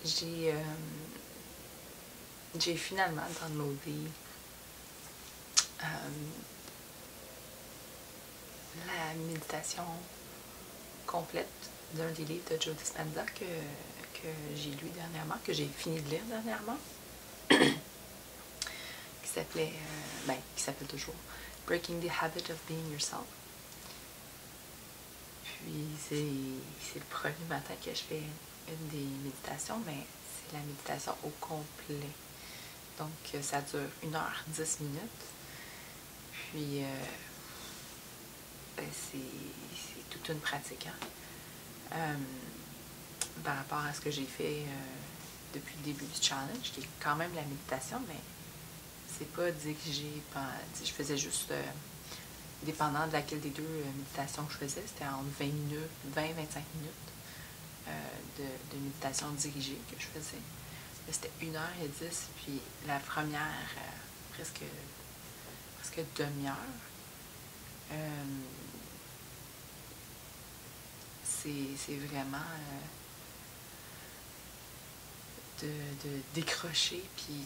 j'ai finalement downloadé la méditation complète d'un des livres de Joe Dispenza que j'ai lu dernièrement, que j'ai fini de lire dernièrement, qui s'appelait, qui s'appelle toujours Breaking the Habit of Being Yourself. Puis c'est le premier matin que je fais une des méditations, mais c'est la méditation au complet. Donc ça dure 1h10. Puis c'est toute une pratique, hein? Par rapport à ce que j'ai fait depuis le début du challenge, qui est quand même la méditation, mais c'est pas dirigé par... Je faisais juste, dépendant de laquelle des deux méditations que je faisais, c'était entre 20-25 minutes de méditation dirigée que je faisais. C'était 1h10, puis la première, presque demi-heure, c'est vraiment de décrocher puis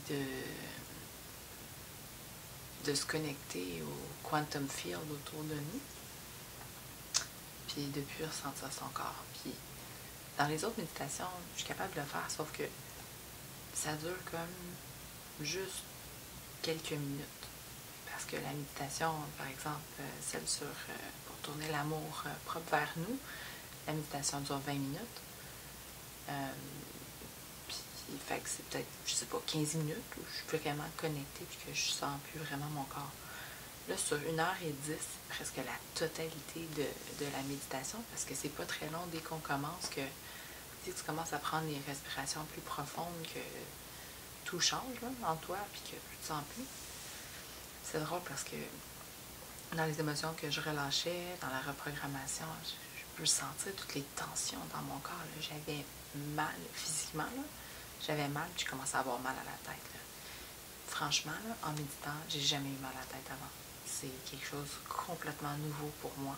de se connecter au quantum field autour de nous, puis de plus ressentir son corps. Puis dans les autres méditations, je suis capable de le faire, sauf que ça dure comme juste quelques minutes. Parce que la méditation, par exemple, celle sur pour tourner l'amour propre vers nous, la méditation dure 20 minutes. Puis, fait que c'est peut-être, je sais pas, 15 minutes où je suis vraiment connectée puis que je sens plus vraiment mon corps. Là, sur 1h10, presque la totalité de la méditation, parce que c'est pas très long dès qu'on commence, que tu commences à prendre des respirations plus profondes, que tout change là, en toi, puis que tu te sens plus. C'est drôle parce que dans les émotions que je relâchais, dans la reprogrammation, je peux sentir toutes les tensions dans mon corps. J'avais mal physiquement, là. J'avais mal, puis je commençais à avoir mal à la tête. Là. Franchement, là, en méditant, j'ai jamais eu mal à la tête avant. C'est quelque chose de complètement nouveau pour moi.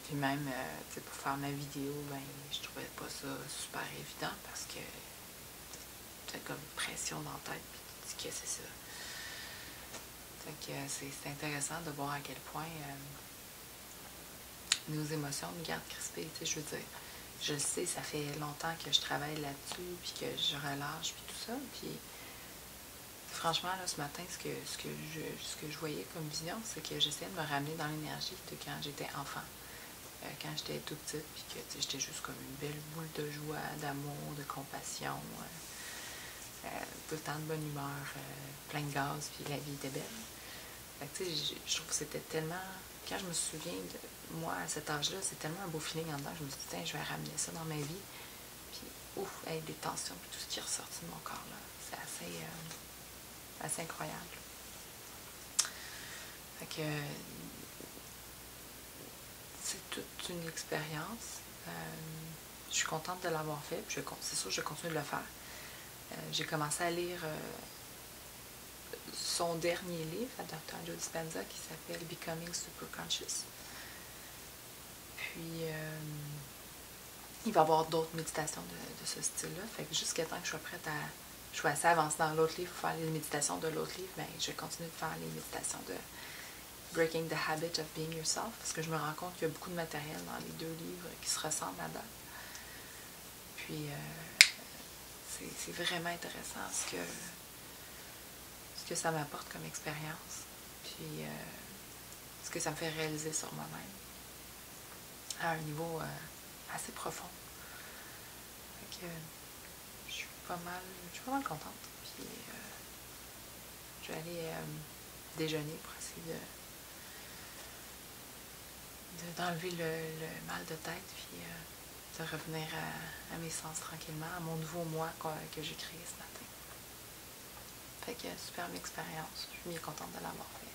Puis même, pour faire ma vidéo, je trouvais pas ça super évident parce que t'as comme une pression dans la tête, puis tu te dis que c'est ça. Fait que c'est intéressant de voir à quel point nos émotions nous gardent crispées. Je veux dire, je le sais, ça fait longtemps que je travaille là-dessus, puis que je relâche, puis tout ça. Puis franchement, là, ce matin, ce que je voyais comme vision, c'est que j'essayais de me ramener dans l'énergie de quand j'étais enfant. Quand j'étais tout petite, puis que j'étais juste comme une belle boule de joie, d'amour, de compassion, tout le temps de bonne humeur, plein de gaz, puis la vie était belle. Fait que, je trouve que c'était tellement... Quand je me souviens de moi à cet âge-là, c'est tellement un beau feeling en dedans. Je me suis dit, tiens, je vais ramener ça dans ma vie. Puis, ouf, avec des tensions, puis tout ce qui est ressorti de mon corps, là. C'est assez incroyable. Fait que c'est toute une expérience. Je suis contente de l'avoir fait. Puis c'est sûr que je continue de le faire. J'ai commencé à lire son dernier livre, à Dr. Joe Dispenza, qui s'appelle Becoming Super Conscious. Puis, il va y avoir d'autres méditations de ce style-là. Fait que jusqu'à temps que je sois prête à... Je sois assez avancée dans l'autre livre pour faire les méditations de l'autre livre, je vais continuer de faire les méditations de Breaking the Habit of Being Yourself, parce que je me rends compte qu'il y a beaucoup de matériel dans les deux livres qui se ressemblent là-dedans. Puis, c'est vraiment intéressant ce que ça m'apporte comme expérience, puis ce que ça me fait réaliser sur moi-même à un niveau assez profond. Fait que je suis pas mal contente. Puis je vais aller déjeuner pour essayer d'enlever le mal de tête, puis de revenir à mes sens tranquillement, à mon nouveau moi que j'ai créé ce matin. Fait que superbe expérience. Je suis bien contente de l'avoir fait.